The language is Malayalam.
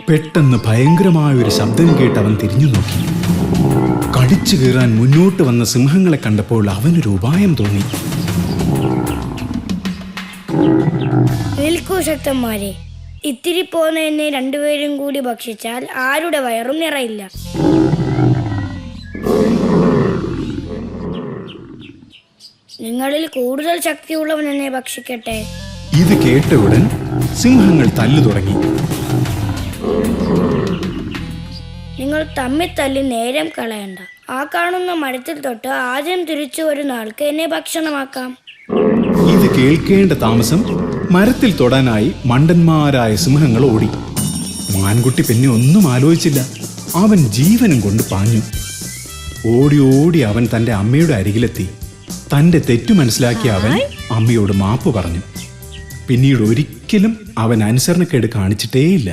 പെട്ടെന്ന് ഭയങ്കരമായ ഒരു ശബ്ദം കേട്ട് അവൻ തിരിഞ്ഞു നോക്കി. കടിച്ചു കീറാൻ മുന്നോട്ട് വന്ന സിംഹങ്ങളെ കണ്ടപ്പോൾ അവനൊരു ഉപായം തോന്നി. നിൽക്കൂ ശക്തന്മാരെ, ഇത്തിരി പോന്ന എന്നെ രണ്ടുപേരും കൂടി ഭക്ഷിച്ചാൽ ആരുടെ വയറും നിറയില്ല. നിങ്ങളിൽ കൂടുതൽ ശക്തിയുള്ളവൻ എന്നെ ഭക്ഷിക്കട്ടെ. ഇത് കേട്ട ഉടൻ സിംഹങ്ങൾ തല്ലു തുടങ്ങി. നിങ്ങൾ തമ്മിൽ തല്ലി നേരം കളയണ്ട. ആ കാണുന്ന മരത്തിൽ തൊട്ട് ആദ്യം തിരിച്ചു വരുന്ന ആൾക്ക് എന്നെ ഭക്ഷണമാക്കാം. ഇത് കേൾക്കേണ്ട താമസം മരത്തിൽ തൊടാനായി മണ്ടന്മാരായ സിംഹങ്ങൾ ഓടി. മാൻകുട്ടി പിന്നെ ഒന്നും ആലോചിച്ചില്ല. അവൻ ജീവനും കൊണ്ട് പാഞ്ഞു. ഓടി ഓടി അവൻ തന്റെ അമ്മയുടെ അരികിലെത്തി. തന്റെ തെറ്റു മനസ്സിലാക്കിയ അവൻ അമ്മയോട് മാപ്പ് പറഞ്ഞു. പിന്നീട് ഒരിക്കലും അവൻ അനുസരണക്കേട് കാണിച്ചിട്ടേയില്ല.